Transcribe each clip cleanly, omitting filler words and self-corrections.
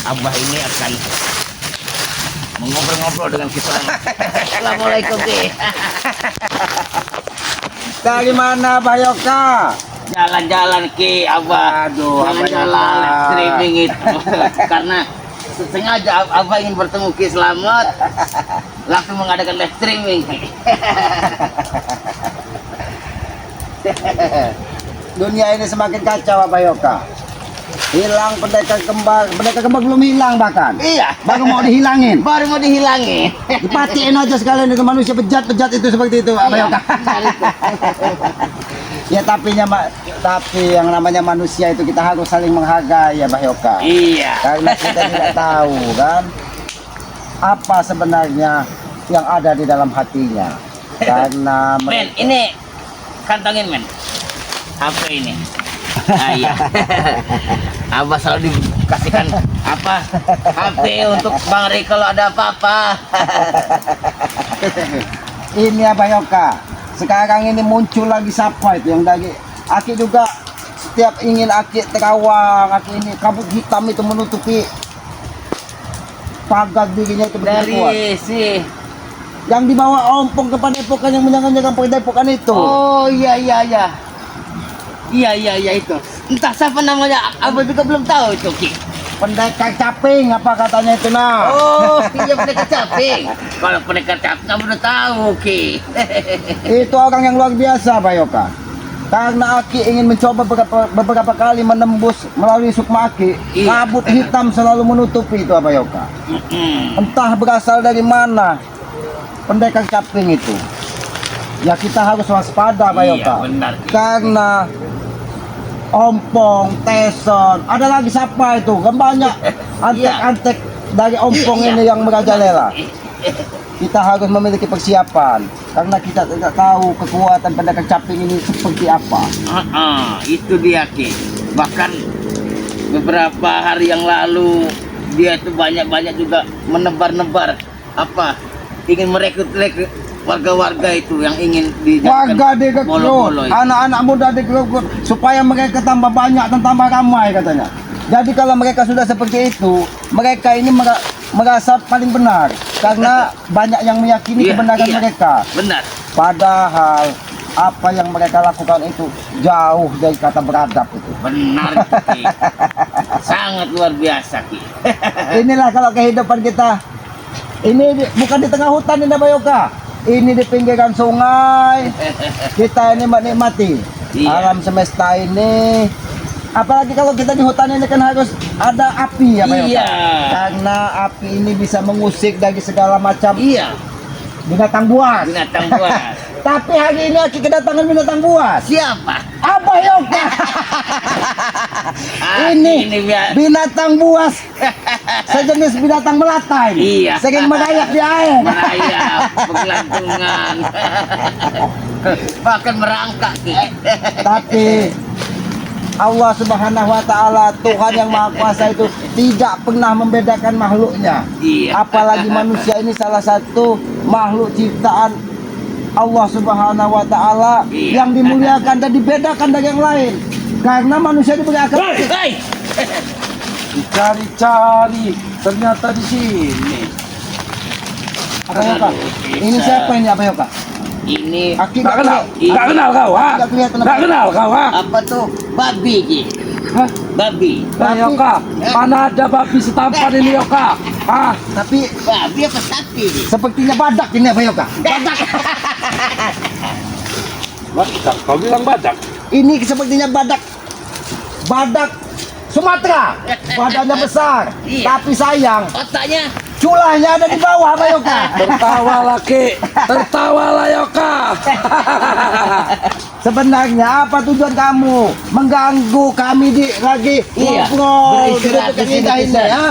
Abah ini akan mengobrol-ngobrol dengan kita. Assalamualaikum Ki. Dari mana Abah Yoka? Jalan-jalan Ki Abah. Aduh, Abah Jalan-jalan Yoka. live streaming itu. Karena sengaja Abah ingin bertemu Ki Slamet, langsung mengadakan live streaming. Dunia ini semakin kacau Abah Yoka. Hilang pendekar kembar belum hilang bahkan. Iya, Baru mau dihilangin. baru mau dihilangin. Dipatiin aja sekalian itu manusia bejat-bejat itu seperti itu Abah Yoka. Ya tapi yang namanya manusia itu kita harus saling menghargai ya Abah Yoka. Iya. Karena kita tidak tahu kan apa sebenarnya yang ada di dalam hatinya. Karena Men, ini kantongin men. HP ini. Ah, iya. Abah selalu dikasihkan apa? HP untuk Bang Ri kalau ada apa-apa. ini Abah Yoka. Sekarang ini muncul lagi siapa itu yang dari Aki juga setiap ingin Aki terawang, Aki ini kabut hitam itu menutupi pagar dirinya itu begitu kuat. Dari si. Yang dibawa ompong ke Padepokan yang menjaga Padepokan itu. Oh iya iya iya. Iya itu. Entah siapa namanya, Abah juga belum tahu itu Ki. Pendekar caping apa katanya itu nah. Oh iya pendekar caping. Kalau pendekar caping kamu udah tahu Ki. Itu orang yang luar biasa Abah Yoka. Karena Aki ingin mencoba beberapa kali menembus melalui Sukma Aki, Iya. kabut hitam selalu menutupi itu Abah Yoka. Entah berasal dari mana pendekar caping itu. Ya kita harus waspada Abah Iya Yoka. benar Ki. Karena ompong, teson, ada lagi siapa itu? Kan banyak antek-antek dari ompong Iya. ini yang merajalela. Kita harus memiliki persiapan karena kita tidak tahu kekuatan pendekar caping ini seperti apa. Itu dia Ki. Bahkan beberapa hari yang lalu dia itu banyak juga menebar-nebar apa ingin merekrut warga-warga itu yang ingin Warga direkrut, bolo-bolo itu. anak-anak muda direkrut supaya mereka tambah banyak dan tambah ramai katanya. Jadi kalau mereka sudah seperti itu, mereka ini merasa paling benar karena banyak yang meyakini Iya, kebenaran iya. mereka. Benar. Padahal apa yang mereka lakukan itu jauh dari kata beradab itu. Benar Ki. Sangat luar biasa Ki. Inilah kalau kehidupan kita. Ini bukan di tengah hutan ini Abah Yoka. Ini di pinggiran sungai. Kita ini menikmati Iya. alam semesta ini. Apalagi kalau kita di hutan ini kan harus ada api ya Abah Yoka. Iya. Karena api ini bisa mengusik dari segala macam Iya. binatang buas. Binatang buas. Tapi hari ini Aki kedatangan binatang buas. Siapa? Abah Yoka. Ini biar binatang buas sejenis binatang melata ini. Iya. Sering merayap di air. merayap, bergelantungan. Bahkan merangkak Ki. Tapi Allah Subhanahu wa taala, Tuhan yang Maha Kuasa itu tidak pernah membedakan makhluknya. Iya. Apalagi manusia ini salah satu makhluk ciptaan Allah Subhanahu wa taala Iya. yang dimuliakan dan dibedakan dari yang lain. Karena manusia diberi akal. Hei. Dicari-cari ternyata di sini. Apa Yoka? Ini siapa ini Apa Yoka? Ini Aki Nggak kenal, Iya. nggak kenal kau, ha? Nggak kelihatan Nggak kenal kau, ha? apa tuh? Babi Ki. Hah? Babi. Nah, Yoka, mana ada babi setampan ini, Yoka? Hah? Tapi Babi apa sapi Ki? sepertinya badak ini Apa Yoka? Badak. Badak, kau bilang badak? Ini sepertinya badak. Badak Sumatera. Badannya besar. Iya. Tapi sayang, Otaknya culanya ada di bawah Apa Yoka? Tertawa lagi, tertawalah Yoka. Sebenarnya apa tujuan kamu mengganggu kami di lagi Iya, ngobrol beristirahat duduk di sini, kita ini Ustaz. ya?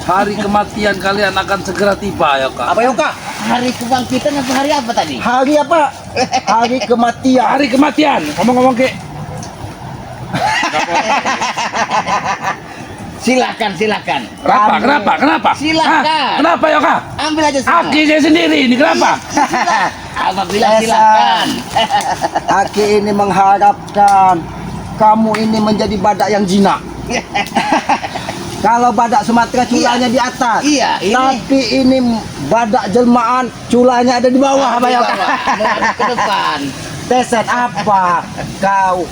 Hari kematian kalian akan segera tiba, Yoka. Apa Yoka? hari kebangkitan apa hari apa tadi? Hari apa? Hari kematian. Hari kematian, ngomong-ngomong ke. Silakan. Kenapa? Silakan. Hah? Kenapa, Yoka? Ambil aja semua. Aki saya sendiri, ini kenapa? Abah bilang Desa. silakan. Aki ini mengharapkan kamu ini menjadi badak yang jinak. Kalau badak Sumatera culanya di atas. Iya, ini. Tapi ini badak jelmaan culanya ada di bawah, Di Bayoka. bawah, menghadap ke depan. Teset, apa kau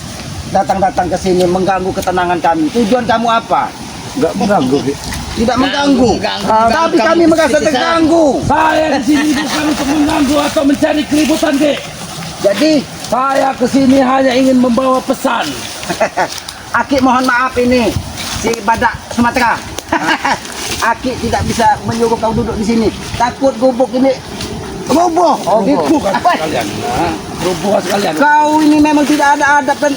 datang-datang ke sini mengganggu ketenangan kami? Tujuan kamu apa? Enggak mengganggu, Ki. Tidak mengganggu. Tapi kami merasa terganggu. Saya di sini bukan untuk mengganggu atau mencari keributan, Ki. Jadi, Saya ke sini hanya ingin membawa pesan. Aki mohon maaf ini si badak Sumatera. Aki tidak bisa menyuruh kau duduk di sini. Takut gubuk ini roboh. Oh, gitu. Bukan sekalian. Nah, berubah sekalian. Kau ini memang tidak ada adab dan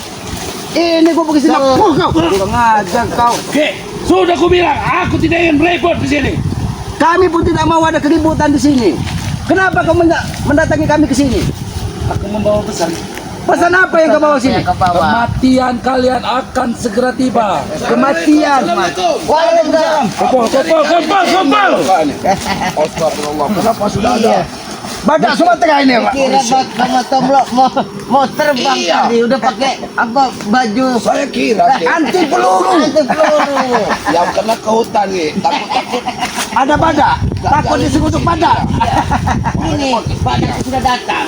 ini gubuk di sini. Kau kurang ajar kau. Oke, sudah ku bilang, aku tidak ingin repot di sini. Kami pun tidak mau ada keributan di sini. Kenapa kau mendatangi kami ke sini? Aku membawa pesan. Pesan apa yang kau bawa sini? Ke bawah. Kematian kalian akan segera tiba. Kematian. Waalaikumsalam. Kumpul. Astagfirullah. Kenapa sudah ada? Badak Sumatera ini, Pak. Kira Bang Tomlok mau terbang tadi udah pakai apa baju Saya kira Anti peluru. anti peluru. yang kena ke hutan nih, takut-takut Ada badak. Takut disekutuk badak. Ini badak sudah datang.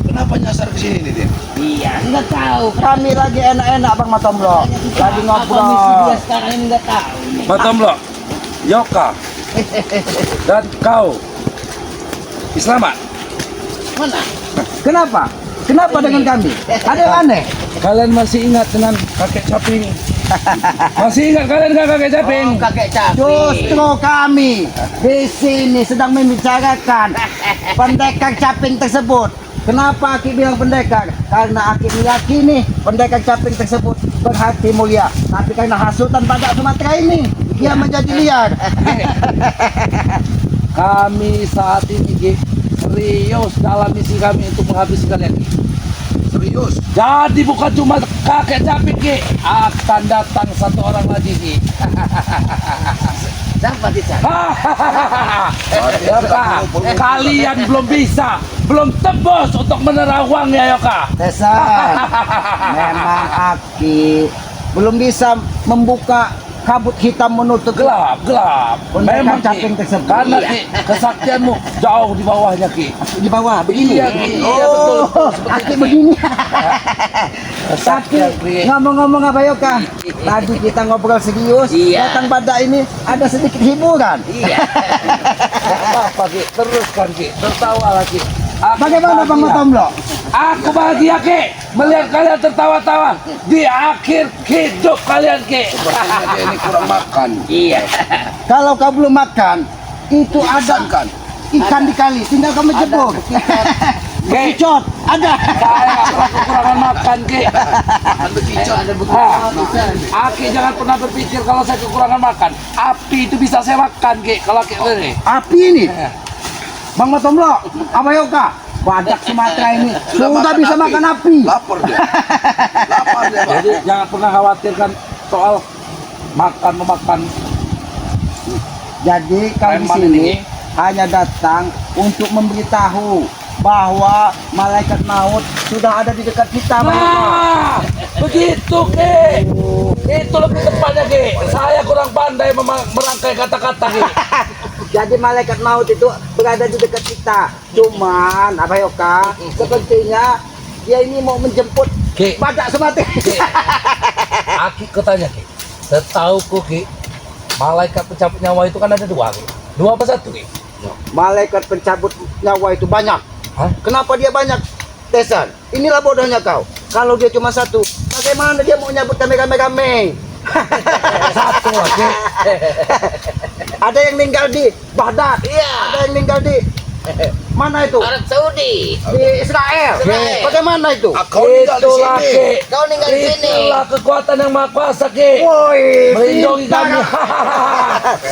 kenapa nyasar ke sini nih dia? Iya, nggak tahu. Kami lagi enak-enak Bang Matomlo. Lagi Apa misi ngobrol. dia sekarang ini nggak tahu. Matomlo, Yoka, dan kau selamat. Mana? Kenapa? Kenapa dengan kami? Ada yang aneh? Kalian masih ingat dengan kakek caping? Masih ingat kalian dengan kakek caping? Oh, kakek caping. Justru kami di sini sedang membicarakan pendekar caping tersebut. Kenapa Aki bilang pendekar? Karena Aki meyakini pendekar caping tersebut berhati mulia. Tapi karena hasutan badak Sumatera ini, dia menjadi liar. Kami saat ini Ki, serius dalam misi kami untuk menghabisi kalian Ki. Serius? Jadi bukan cuma kakek caping Ki, akan datang satu orang lagi Ki. Siapa di sana? Yoka, kalian belum bisa, belum tebus untuk menerawangnya Yoka. Tesan, memang Aki belum bisa membuka kabut hitam menutup Gelap. Pendekar Memang Ki, caping tersebut. karena Iya. Ki, kesaktianmu jauh di bawahnya Ki. di bawah begini. Iya, Ki. Iya, betul. Aki begini. Tapi Kesaktian Ki. ngomong-ngomong apa Yoka? Tadi kita ngobrol serius, Iya. datang badak ini ada sedikit hiburan. Iya. Apa Ki? Teruskan Ki, tertawa lagi. Bagaimana Bang Matomlo? Aku bahagia Ki, melihat kalian tertawa-tawa di akhir hidup kalian Ki. Sepertinya dia ini kurang makan. Iya. Kalau kau belum makan, itu ada Kan? ikan di kali, tinggal kau menjebur. Bekicot, ada. Saya pernah kekurangan makan Ki. Makan bekicot. Ada bukti. Aki jangan pernah berpikir kalau saya kekurangan makan. Api itu bisa saya makan Ki, kalau Ki ini. Api ini. Bang Matomlo, apa Yoka? Badak Sumatera ini sudah bisa makan api. Lapar dia. Lapar dia, Pak. Jadi jangan pernah khawatirkan soal makan-memakan. Jadi kau di Preman sini ini. hanya datang untuk memberitahu bahwa malaikat maut sudah ada di dekat kita. Bang Yoka. Nah, begitu Ki. Itu lebih tepatnya Ki. Saya kurang pandai merangkai kata-kata Ki. Jadi malaikat maut itu berada di dekat kita. Cuman apa Yoka? Sepertinya dia ini mau menjemput Ki. badak Sumatera. Aki kutanya Ki. Setauku Ki, malaikat pencabut nyawa itu kan ada dua Ki. Dua apa satu Ki? Malaikat pencabut nyawa itu banyak. Hah? Kenapa dia banyak? Tesan, inilah bodohnya kau. Kalau dia cuma satu, bagaimana dia mau nyabut kami rame-rame? Satu lah Ki. Ada yang meninggal di Baghdad, Iya. ada yang meninggal di mana itu? Arab Saudi. Di Israel. Israel. Bagaimana itu? Kau tinggal di Itulah sini. Ki. Kau tinggal di sini. Itulah kekuatan yang maha kuasa Ki. Woi, Melindungi pintar. kami.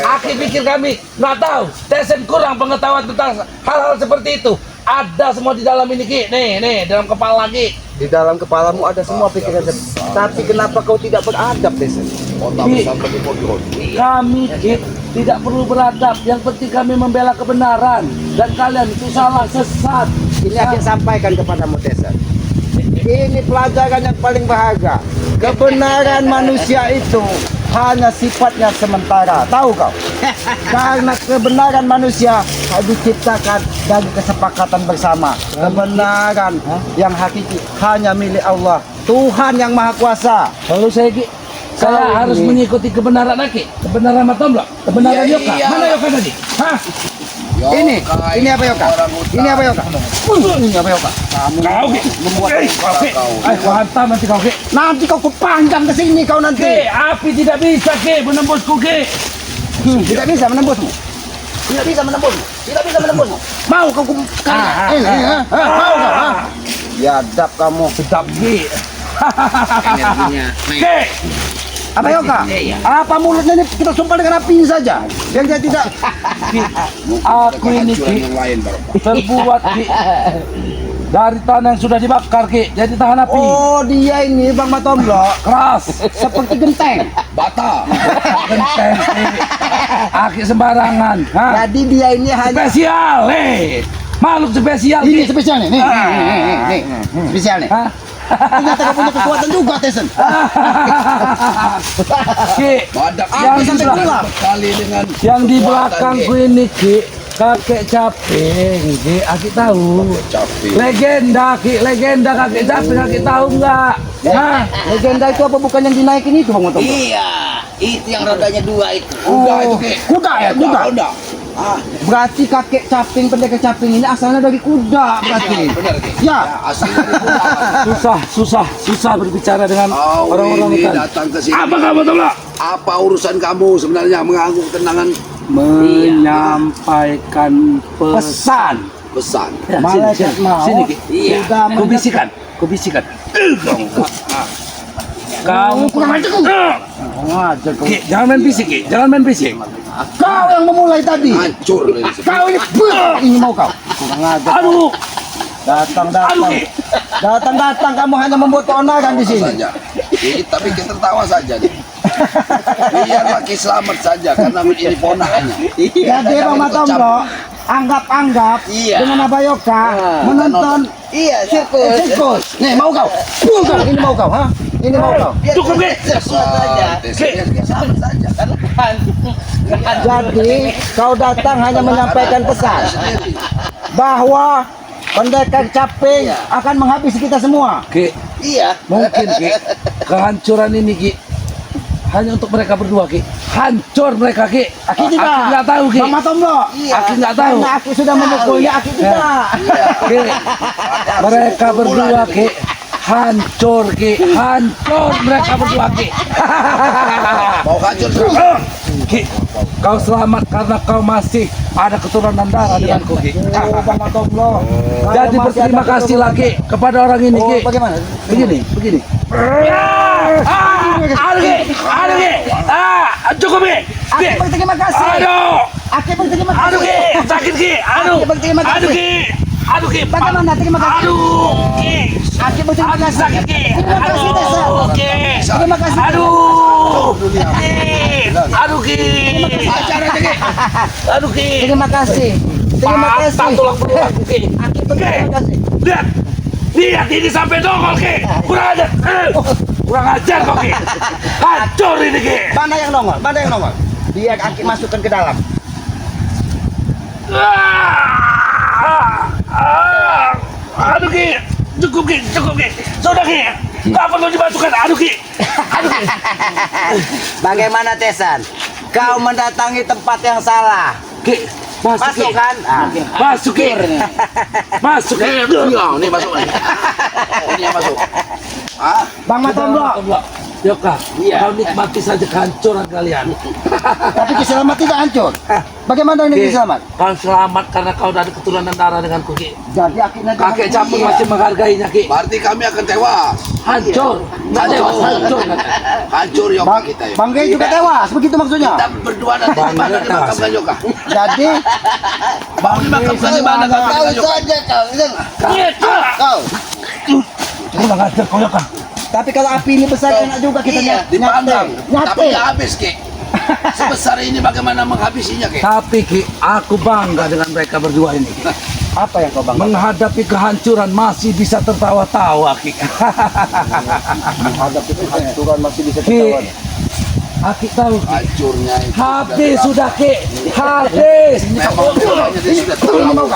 Aki pikir kami nggak tahu. Tesen kurang pengetahuan tentang hal-hal seperti itu. Ada semua di dalam ini Ki. Nih, dalam kepala Ki. Di dalam kepalamu ada semua pikiran. Tapi kenapa kau tidak beradab, Tesan? Otak Ki. besar bagi bodoh. Kami Ki tidak perlu beradab. Yang penting kami membela kebenaran. Dan kalian itu salah sesat. Ini akan sampaikan kepadamu, Tesan. Ini pelajaran yang paling berharga. Kebenaran manusia itu hanya sifatnya sementara. Tahu kau? Karena kebenaran manusia diciptakan dari kesepakatan bersama. Kebenaran yang hakiki hanya milik Allah, Tuhan yang Maha Kuasa. Kalau saya Ki, saya Kau harus ini- mengikuti kebenaran Ki, kebenaran Matomlo, kebenaran Iya, Yoka. iya. Mana Yoka tadi? Hah? Ini apa Yoka? Ini apa Yoka? Ini apa Yoka? Kamu Kau Ki, membuat kau Ki. kau. Kau hantam nanti kau Ki. nanti kau kupanjang ke sini kau Ki, nanti. api tidak bisa Ki menembusku Ki. Tidak bisa menembusmu. Tidak bisa menembusmu. Tidak bisa menembusmu. Mau kau mau kau? Biadab kamu. Sedap Ki. Energinya naik. Ki, Apa Yoka? Iya. Apa mulutnya ini kita sumpah dengan api saja? Yang dia tidak. aku ini Kehancuran Ki yang lain baru. terbuat Ki dari tanah yang sudah dibakar Ki, jadi tahan api. Oh dia ini Bang Matomlo Keras. seperti genteng. Bata. Genteng Ki. Aki sembarangan. Hah? Jadi dia ini hanya Spesial, makhluk spesial ini Ki. spesial nih, nih, spesial nih. Hah? Ternyata kau punya kekuatan juga, Tesen. Ki, Badak yang ini sampai di belakang, pulang. sekali dengan yang di kekuatan, belakangku Ki. ini Ki, kakek caping Ki, Aki tahu. Capek. Legenda Ki, legenda kakek caping, Aki tahu nggak? Hah? Legenda itu apa bukan yang dinaikin itu, Bang Matomlo? Iya, itu yang rodanya dua itu. Kuda itu Ki. Kuda ya, kuda. Kuda. Berarti kakek caping, pendekar caping ini asalnya dari kuda berarti. Benar Ki. Ya. Asli dari kuda. Susah berbicara dengan Kau orang-orang ini hutan. datang ke sini. Apa kamu tahu nggak? Apa urusan kamu sebenarnya mengganggu ketenangan Menyampaikan pesan. pesan? Ya, Malaikat mau. sini Ki. Iya. Sudah Kubisikan. Kamu kurang ajar kau. Ngajar kau. Ki, jangan main bisik Ki, jangan main bisik. Kau yang memulai tadi. Hancur ini. Kau ini mau kau. Kurang ajar. Aduh, Datang. Ki. Datang kamu hanya membuat keonaran di sini. Saja. Tapi kita tertawa saja nih. Biarlah Ki selamat saja karena ini ponakannya. Jadi Bang Matomlo anggap Iya. dengan Abayoka menonton Iya, sirkus. sirkus. Nih mau kau. Ini mau kau, ha? Ini mau kau. Cukup Ki. saja. Selamat saja. Jadi kau datang hanya menyampaikan pesan bahwa pendekar caping akan menghabisi kita semua. Ki, Iya. mungkin Ki, kehancuran ini Ki hanya untuk mereka berdua Ki. Hancur mereka Ki. Aki tidak. Aki nggak tahu Ki. Bang Matomlo. Aki nggak tahu. Karena Aki sudah memukulnya, Aki tidak. Ki, mereka berdua Ki. Hancur Ki, hancur mereka berdua Ki. Mau hancur semua. Ki, kau selamat karena kau masih ada keturunan darah denganku Ki. Oh, Bang Matomlo. Jadi berterima kasih lagi kepada orang ini Ki. Bagaimana? Begini. Aduh Ki, cukup Ki. Aki berterima kasih. Aduh, Aki berterima kasih. aduh Ki, sakit Ki. Aduh, Aki berterima kasih. Aduh Ki. Bagaimana? Terima kasih. Aduh Ki. Aki berterima Aduh kasih. sakit Ki. Terima kasih, Desa. Aduh Ki. Terima kasih. Aduh Ki. Aduh Ki. Aduh Ki. Terima kasih. Terima Patah kasih. tulang belakangku Ki. Aki berterima kasih. Lihat ini sampai dongol Ki. Kurang ajar. Kurang ajar kok Ki. Hancur ini Ki. Mana yang nongol? Mana yang nongol? Biar Aki masukkan ke dalam. Aduh Ki. Cukup Ki. Sudah Ki. Gak perlu dimasukkan. Aduh Ki. Bagaimana Tesan? Kau mendatangi tempat yang salah. Ki. Masuk kan? Masuk Ki. Masuk Ki. Ini masuk. Ini yang masuk. Bang Matomlo. Yoka, Iya. kau nikmati saja kehancuran kalian. Tapi Kiselamat tidak hancur. Bagaimana ini Ki, Kiselamat? kau selamat karena kau ada keturunan darah denganku Ki. Jadi Aki nanti Kakek capung masih menghargainya Ki. Berarti kami akan tewas. Hancur. Nggak tewas, hancur. Hancur Yoka Bang, kita ya. Bang Gey juga tewas, begitu maksudnya. Kita berdua nanti Bang, mana tewas. dimakamkan Yoka? Jadi Mau dimakamkan di mana kami Yoka? kau. Kurang ajar kau Yoka. Tapi kalau api ini besar enak juga kita Iya, Dipandang. nyate. Tapi nggak habis Ki. Sebesar ini bagaimana menghabisinya Ki? Tapi Ki, aku bangga dengan mereka berdua ini. Apa yang kau bangga? Menghadapi kehancuran masih bisa tertawa-tawa Ki. Menghadapi kehancuran masih bisa Ki, ketahuan. Aki tahu. Hancurnya itu. Habis sudah Ki. Habis. Memang polanya dia sudah tahu.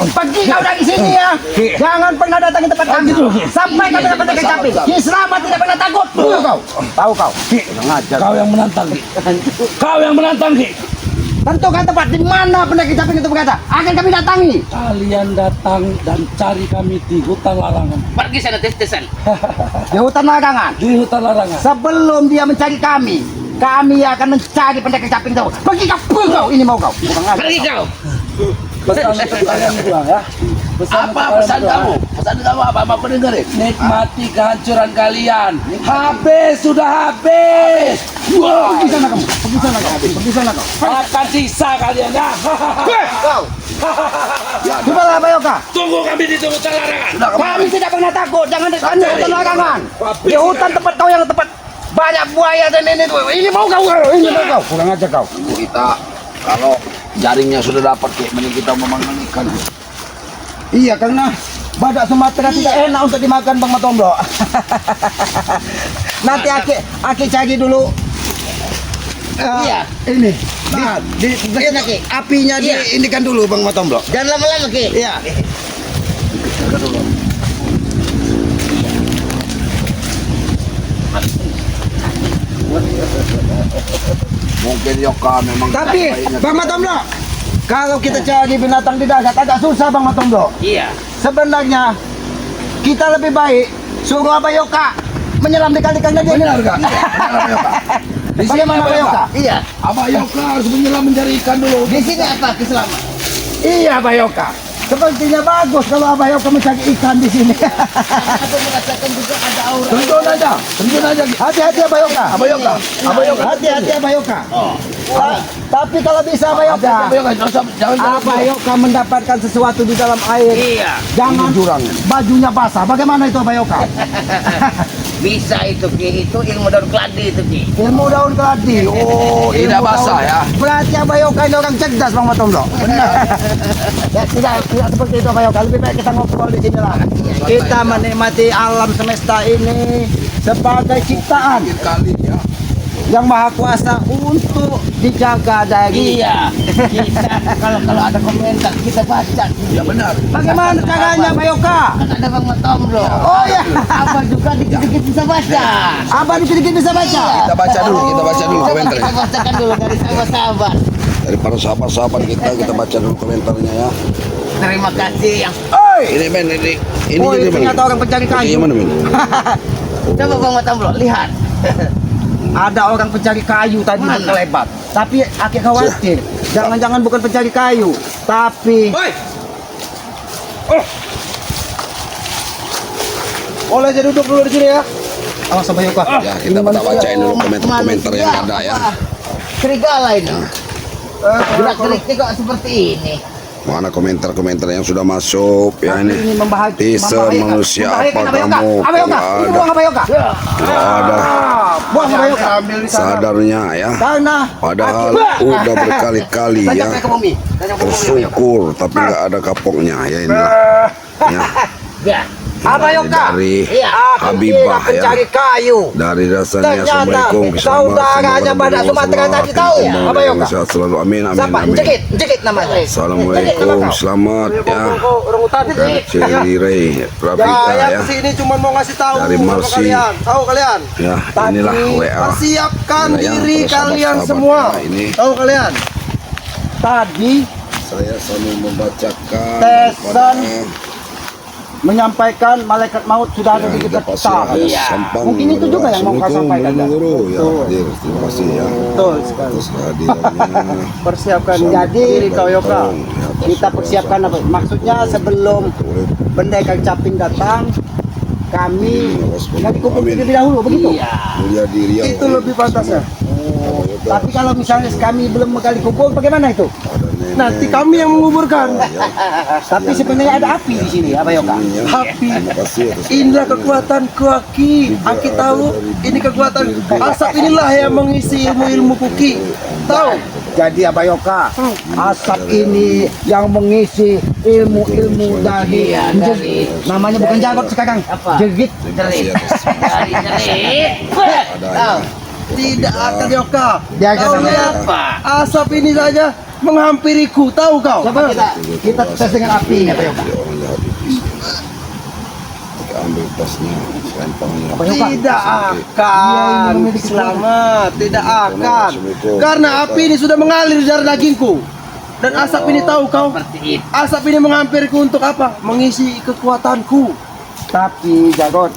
Pergi kau dari sini ya. Jangan pernah datang ke tempat kami. Sampai kami dapat kecapi. Ki Selamat tidak pernah takut. Tahu kau. Kau yang menantang Ki. Kau yang menantang Ki. Tentukan tempat di mana pendaki caping itu berkata. Akan kami datangi. Kalian datang dan cari kami di hutan larangan. Pergi sana tes-tesan. Di hutan larangan. Di hutan larangan. Sebelum dia mencari kami akan mencari pendaki caping itu. Pergi kau. Ini mau kau. Pergi kau. Pesan untuk kalian pulang ya. Apa pesan kamu? Pesan kamu apa? Apa pendengarin? Nikmati kehancuran kalian. Habis sudah habis. Wah, Pergi sana kamu. Pergi sana kau. akan sisa kalian ya. Kau. Cobalah Bayoka. Tunggu kami di hutan larangan. Sudah Kami kemarin. tidak pernah takut. Jangan di hutan larangan. Di hutan tempat kau yang tempat banyak buaya dan ini tuh. Ini mau kau. Ini mau kau. Kurang aja kau. Kita kalau jaringnya sudah dapat kayak mending kita memakan ikan. Iya, karena badak Sumatera tidak enak untuk dimakan Bang Matomblo. Nanti Aki cari dulu. Iya. Ini. Di apinya Iya. diindikan dulu Bang Matomblo. Jangan lama-lama Ki. Iya. Mungkin Yoka memang Tapi baiknya Bang kita- Matomblo, kalau kita cari binatang di darat agak susah Bang Matomblo. Iya. Sebenarnya kita lebih baik suruh Abayoka menyelam di kali-kali aja. Benar gak? Di sini Bagaimana apa Abayoka? Yoka? Iya. Abah Yoka harus menyelam mencari ikan dulu. Di sini apa keselamatan? Iya Abayoka. Sepertinya bagus kalau Abayoka mencari ikan di sini. Aku merasakan juga ada aura. Tentun aja. Hati-hati Abayoka. Abah Yoka. Abah Yoka. Hati-hati Abayoka. Oh. Tapi kalau bisa Abayoka, Abah Yoka. Jangan Abayoka mendapatkan sesuatu di dalam air. Iya. Jangan bajunya basah. Bagaimana itu Abayoka? Bisa itu Ki. Itu ilmu daun keladi itu Ki. Ilmu daun keladi. Oh, Tidak ilmu basah daun. ya. Berarti Abayoka ini orang cerdas Bang Matomblo. Benar. Ya, tidak seperti itu Abayoka. Lebih baik kita ngobrol di sini lah. Kita menikmati alam semesta ini sebagai ciptaan Kali ya. yang maha kuasa untuk dijaga dari. Iya. Kita kalau ada komentar kita baca. Ya benar. Bagaimana caranya Abayoka? Kan ada Bang Matomblo. Oh ya, Apa juga dikit-dikit bisa baca. Abang dikit-dikit bisa baca. Kita baca dulu Kita komentarnya. bacakan dulu dari sahabat-sahabat. Dari para sahabat-sahabat kita baca dulu komentarnya ya. Terima kasih yang Ini men ini Oh, jadi ini ternyata orang pencari kayu. Ini mana men? coba Bang Matomblo lihat. Ada orang pencari kayu tadi Mana? berkelebat. Tapi Aki khawatir. Jangan-jangan bukan pencari kayu, tapi boleh aja duduk dulu di sini ya. Awas Abayoka. Ya kita bacain dulu komentar yang ada ya. Serigala ini. Gerak-geriknya kok seperti ini. Mana komentar-komentar yang sudah masuk ya ini. Ini Teaser manusia apa kamu? Abayoka, ini buang Abayoka. Tidak ada Buang Abayoka. sadarnya ya. Karena Padahal udah berkali-kali ya bersyukur tapi nggak ada kapoknya ya inilah. Ya. Ya. Abayoka. Dari Iya. Habibah ya. Pencari kayu. Dari rasanya Ternyata Assalamualaikum saudaranya badak Sumatera tadi tahu ya, Abayoka. Sehat selalu amin amin Siapa? amin. Jekit namanya. Assalamualaikum selamat ya. Orang hutan. Dari Ciri Rafika ya. Kesini cuma mau ngasih tahu Dari sama Marsi. kalian. Tahu kalian? Ya inilah WA. Persiapkan Nah, ya, diri para kalian sahabat-sahabat semua. ya, ini Tahu kalian? Tadi saya sambil membacakan Tesan menyampaikan malaikat maut sudah ada di dekat kita. Mungkin itu juga yang mau kau sampaikan, ya? Guru ya Betul. hadir terima kasih ya Betul sekali. atas kehadirannya. Persiapkan Jadi diri kau Yoka. kita persiapkan apa? Maksudnya sebelum pendekar caping datang, kami nggak dikumpul terlebih dahulu begitu. Iya. Mulia diri yang Itu lebih pantasnya. Tapi kalau misalnya kami belum kali kumpul, bagaimana itu? Nanti kami yang menguburkan. Tapi sebenarnya ada api di sini, Abayoka. Api. Inilah kekuatan Aki. Aki tahu ini kekuatan asap inilah yang mengisi ilmu-ilmu Kuki. Tahu? Jadi Abayoka, asap ini yang mengisi ilmu-ilmu dari Iya, dari- namanya bukan jagot sekarang, Apa? jegit. Jerit. Dari jerit. Ada Tahu. Tidak akan Yoka. Dia akan Tahu sampai ya, apa? asap ini saja menghampiriku, tahu kau? Coba kita tes dengan api ya, Pak Yoka. Orang jahat itu. Kita ambil tasnya, selempangnya. Tidak akan selamat, tidak akan. Karena api ini sudah mengalir di darah dagingku. Dan asap ini tahu kau? Seperti itu. Asap ini menghampiriku untuk apa? Mengisi kekuatanku. Tapi Jarot,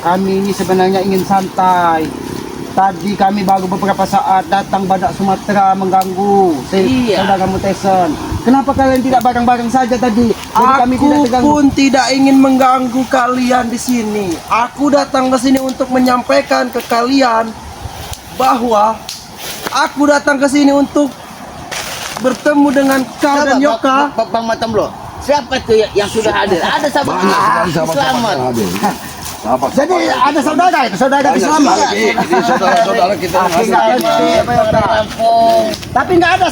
kami ini sebenarnya ingin santai. Tadi kami baru beberapa saat datang badak Sumatera mengganggu Iya. saudara Mutesen. Kenapa kalian tidak bareng-bareng saja tadi? Jadi kami tidak Aku terganggu. pun tidak ingin mengganggu kalian di sini. Aku datang ke sini untuk menyampaikan ke kalian bahwa aku datang ke sini untuk bertemu dengan kau dan Yoka. Bang Matomblo, siapa itu yang sudah hadir? Ada sahabat Banyak sekali sahabat-sahabat selamat. yang hadir. Sahabat. Jadi ada saudara itu, saudara di selamat. Ini saudara-saudara kita yang hadir. Pak Yoka. Tapi nggak ada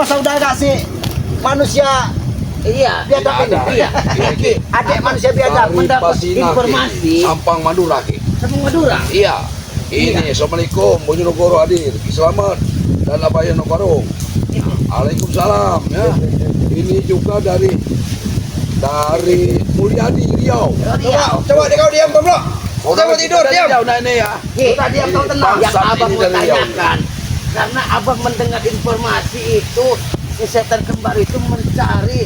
saudara si manusia Iya, biadab ini. iya. Adik manusia biadab. mendapat informasi. Sampang Madura Ki. Sama Madura. Iya. Ini Assalamualaikum Bojonegoro hadir. Selamat dan Abayan Nokarung. Waalaikumsalam ya. Ini juga dari Mulyadi Riau. Coba kau diam, Tomblo. Coba tidur, diam. Nah ini ya. Kita diam tahu tenang. Yang Bangsat abang ini mau dari Riau. tanyakan, karena abang mendengar informasi itu si setan kembar itu mencari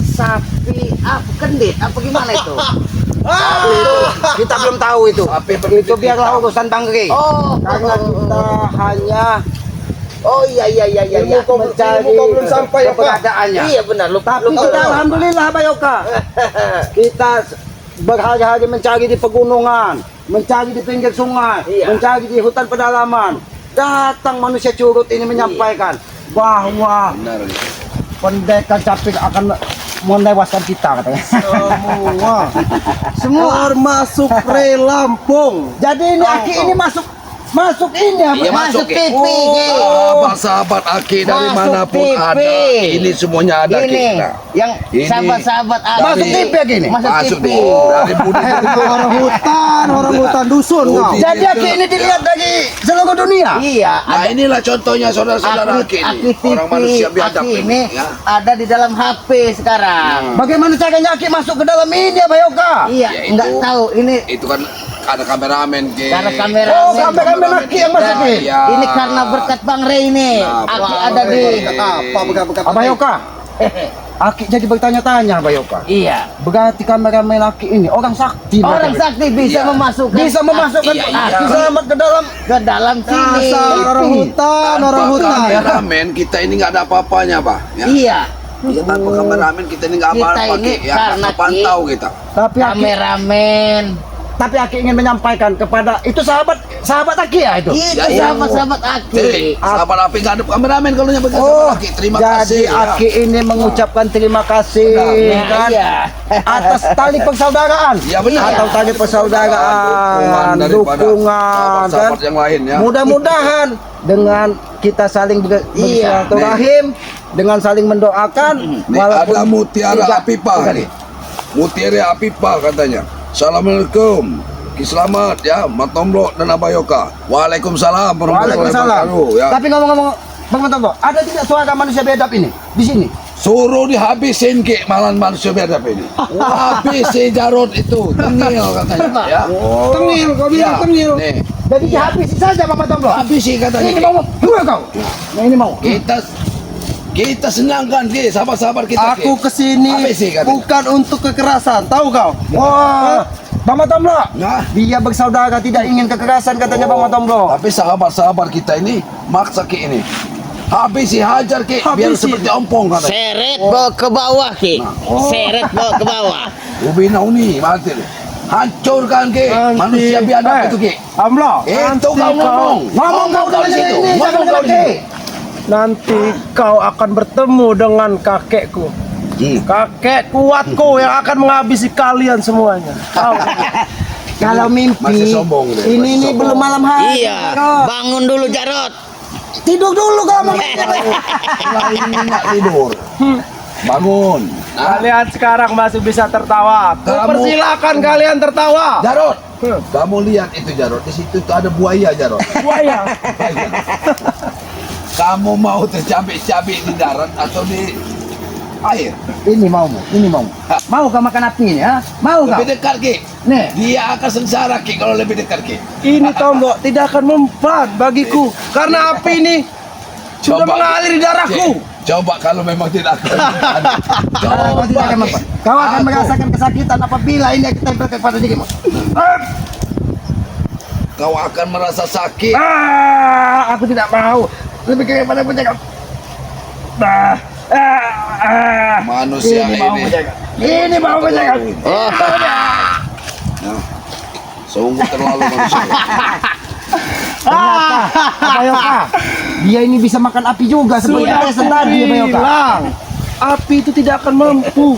sapi kendit apa gimana itu? Kita belum tahu itu. Sapi Itu biarlah urusan Bang Geri. Oh, Karena kita hanya iya. mencari ilmu kau belum sampai, Yoka. keberadaannya. Iya benar, lu Tapi kita alhamdulillah Pak Yoka. Kita berhari-hari mencari di pegunungan, mencari di pinggir sungai, Iya. mencari di hutan pedalaman. Datang manusia curut ini menyampaikan bahwa Benar. pendekar capik akan menewaskan kita katanya. Semua termasuk Re Lampung. Jadi ini Aki ini masuk ini apa? Iya, masuk, TV. Sahabat-sahabat Aki dari Masuk manapun TV. ada. Ini semuanya ada Ini kita. yang Ini sahabat-sahabat Masuk TV ya gini? Masuk TV. Dari Budi Orang hutan dusun kau. Jadi Aki ini dilihat dari seluruh dunia. Iya, Nah inilah contohnya saudara-saudara Aki Aki ini. TV, Orang manusia biadab Aki ini ya. ada di dalam HP sekarang. Bagaimana caranya Aki masuk ke dalam ini ya Pak Yoka? Iya, Ya, nggak itu- tahu ini Itu kan ada kameramen Ki. karena kamera. Oh, kameramen Aki yang masukin. Iya. Ini karena berkat Bang Rey ini. Nah, Aki Bang ada di. Rey. Apa bekas-bekas? Pak Yoka, Aki jadi bertanya-tanya Pak Yoka. Iya. Berarti kameramen Aki ini orang sakti. Orang berarti. sakti bisa Iya. memasukkan Bisa memasukkan Iya, Aki iya. selamat ke dalam sini. Orang hutan, orang Tanpa hutan. kameramen kita ini nggak ada apa-apanya Pak. Ya. Iya. Iya, tanpa kameramen kita ini nggak Kita apa-apa ini Ki. Ya, karena nggak pantau kita. Tapi Aki, Kameramen. tapi Aki ingin menyampaikan kepada itu sahabat Aki ya itu. Itu Ya, iya. sahabat-sahabat Aki. Jadi, sahabat Api nggak ada kameramen kalau nya begitu Oh, Aki. Terima jadi kasih. ya. Aki ini mengucapkan terima kasih Nah, kan iya. atas tali persaudaraan. Iya, benar. Atau tali persaudaraan, daripada dukungan kan. sahabat-sahabat yang lain ya. Mudah-mudahan dengan kita saling Iya. bersilaturahim, dengan saling mendoakan, Nih, ada Mutiara tidak- Apipa tidak nih. Mutiara Apipa katanya. Assalamualaikum. Selamat ya, Matomblo dan Abayoka. Waalaikumsalam warahmatullahi Waalaikumsalam. wabarakatuh ya. Tapi ngomong-ngomong, Bang Matomblo, ada tidak suara manusia biadab ini di sini? Suruh dihabisin Ki malan manusia biadab ini. Habisi Jarod itu, tengil katanya ya. Tengil, kau bilang Ya, tengil. nih, Jadi dihabisi saja Bang Matomblo. habisi katanya. Ini Ki. mau dua kau. Nah, ini mau. Kita senangkan Ki, sahabat-sahabat kita Ki. Aku kesini Habisi katanya. bukan untuk kekerasan, tahu kau? Wah, Bang Matomblo. Nah, Dia bersaudara tidak ingin kekerasan katanya Bang Matomblo. tapi sahabat-sahabat kita ini maksa Ki ini. Habisi, hajar Ki, biar Habisi. seperti ompong katanya. Seret bawa ke bawah, Ki. Seret bawa ke bawah. Ubi nauni, mati. Hancurkan Ki, manusia biadab itu Ki. Amlo. Itu kau ngomong. Ngomong kau dari dari situ. sini, Ngomong jangan kau di lagi. situ. Nanti kau akan bertemu dengan kakekku. Kakek kuatku yang akan menghabisi kalian semuanya. Tahu? Kalau mimpi, Masih sombong deh, ini masih sombong. belum malam hari. Iya. Jarot. Bangun dulu, Jarot. Tidur dulu kau mau. Setelah ini nggak tidur. Bangun. Kalian sekarang masih bisa tertawa. Kamu- Persilakan kalian tertawa. Jarot, kamu lihat itu Jarot, di situ tuh ada buaya Jarot. Buaya. Kamu mau tercabik-cabik di darat atau di air? Ini maumu, ini maumu. Mau kau makan api ini, ha? Mau kau? Lebih dekat Ki. Nih. Dia akan sengsara Ki kalau lebih dekat Ki. Ini Tombo tidak akan mempan bagiku karena api ini sudah mengalir di darahku. Ki, coba kalau memang tidak akan. Kau tidak akan mempan. Kau akan merasakan kesakitan apabila ini ditempel kepada dirimu. Kau akan merasa sakit. Aku tidak mau. Lebih kepada penjaga. Manusia Ini mau ini. menjaga. Ini mau menjaga. Nah, sungguh terlalu manusia. Ternyata Abayoka, dia ini bisa makan api juga seperti Sudah Tyson tadi Abayoka. bilang, api itu tidak akan mampu.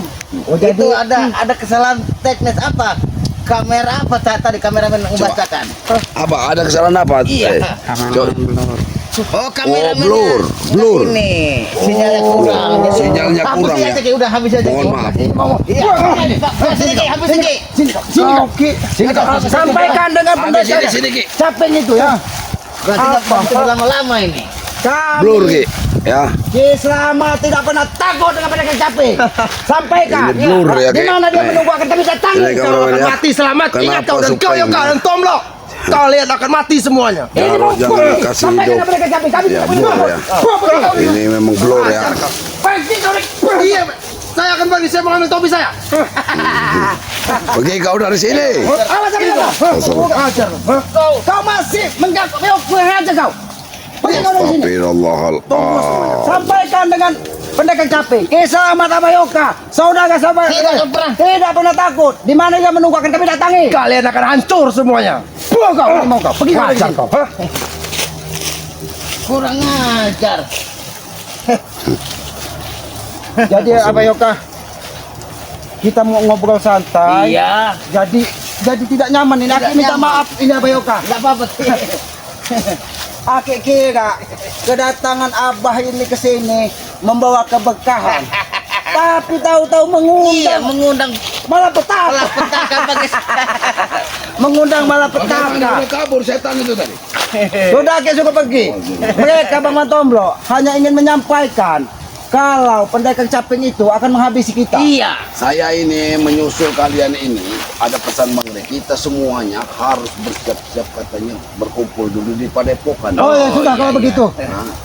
Oh jadi Itu ada kesalahan teknis apa? Kamera apa tadi kameramen membacakan? Apa ada kesalahan apa? Iya. Coba. Oh, kameramen. blur. Ini sinyalnya kurang. Oh, sinyalnya Hapus kurang aja, ya. Ki, udah habis aja. Mohon Ki. maaf. Iya. Pak, sini Ki, habis Ki. sini kau, sini kau. Sampaikan dengan pendekar. Sini Ki. Capek itu ya. Berarti nggak berhenti lama-lama ini. Blur Kami Ki. Ya. Ki Slamet tidak pernah takut dengan pendekar capek. Sampaikan. Ini blur ya, Di Ki. mana dia menunggu akan kami datangi. Ini Kau kameramen akan ya. mati selamat. Ingat Kenapa kau dan kau supaya yang ini? kalian tomlok. Kalian akan mati semuanya. Jarot jangan dikasih Sampaikan hidup. dengan pendekar capek. Kami Ya, tidak blur menunggu. ya. Ini memang blur ya. Pergi kau. Iya, saya akan pergi. Saya mengambil topi saya. Pergi kau dari sini. Awas Abayoka. Ajar. Kau masih mengganggu. Aja kau. Pergi kau dari sini. Astagfirullahaladzim. Sampaikan dengan pendekar capek. Selamat Abayoka. Saudara-saudara tidak pernah takut. Di mana dia menunggu akan kami datangi. Kalian akan hancur semuanya. Buang kau, ini mau kau. Pergi kau dari Ajar sini. kau. Hah? Kurang ajar. Jadi Abayoka, kita mau ngobrol santai. Iya. Jadi tidak nyaman ini. Aku Tidak minta nyaman. maaf ini Abayoka. Enggak apa-apa sih. Aku kira kedatangan Abah ini ke sini membawa keberkahan. Tapi tahu-tahu Iya, mengundang mengundang malah petaka. petaka bagi Mengundang malah Bagaimana petaka. udah kabur setan itu tadi? Sudah Ki suka pergi. Mereka Bang Matomblo hanya ingin menyampaikan kalau pendekar caping itu akan menghabisi kita. Iya. Saya ini menyusul kalian ini ada pesan Bang Rek. Kita semuanya harus bersiap-siap katanya berkumpul dulu di Padepokan. Oh ya sudah kalau begitu.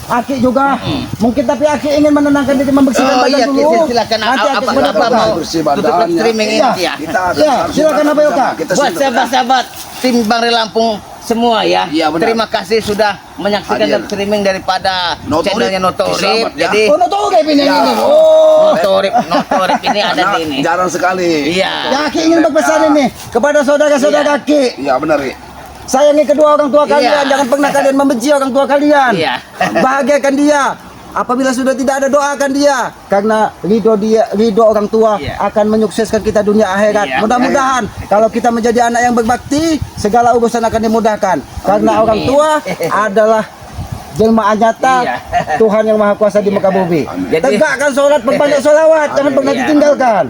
Aki juga mungkin tapi Aki ingin menenangkan diri membersihkan Oh badan iya, dulu. silakan. Nanti Aki Apa mendapat mau bersih tutup badannya. streaming ini Iya. ya. Kita ada Ya, harus silakan bersama-sama. Abayoka. Kita Buat sudah- sahabat-sahabat tim Bang Re Lampung semua ya. Iya, benar. Terima kasih sudah menyaksikan Hadir. dan streaming daripada Notorip. channelnya Notorip. Selamat, ya. Jadi Oh, tahu kayak ini Ya. ini. Oh. Notorip ini ada Karena di ini. jarang sekali. Ya Iya. Aki ingin berpesan ini kepada saudara-saudara Aki. Iya benar Ki. Sayangi kedua orang tua kalian, Iya. jangan pernah kalian membenci orang tua kalian. Iya. Bahagiakan dia. Apabila sudah tidak ada, doakan dia. Karena ridho orang tua Iya. akan menyukseskan kita dunia akhirat. Iya. Mudah-mudahan kalau kita menjadi anak yang berbakti, segala urusan akan dimudahkan. Karena orang tua adalah jelmaan nyata Iya. Tuhan yang Maha Kuasa di muka bumi. Jadi- Tegakkan sholat, perbanyak sholawat, jangan pernah Iya. ditinggalkan.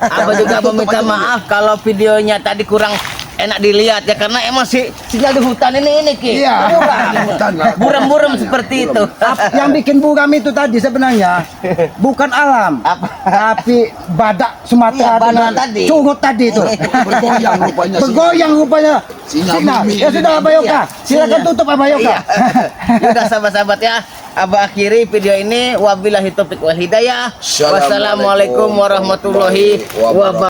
Apa juga meminta maaf kalau videonya tadi kurang enak dilihat ya karena emang sinyal di hutan ini Ki. Iya. Buram-buram seperti itu. Yang bikin buram itu tadi sebenarnya bukan alam, Apa? tapi badak Sumatera Iya, badak dengan tadi. curut tadi itu. Bergoyang rupanya. Bergoyang rupanya. Sinyal Sinyal. bumi Ya ini. sudah Abayoka, Iya. silakan Sinyal. tutup Abayoka. Iya. Yaudah sahabat-sahabat ya. Abah akhiri video ini. Wabillahi taufiq wal hidayah. Assalamualaikum Wassalamualaikum warahmatullahi wabarakatuh.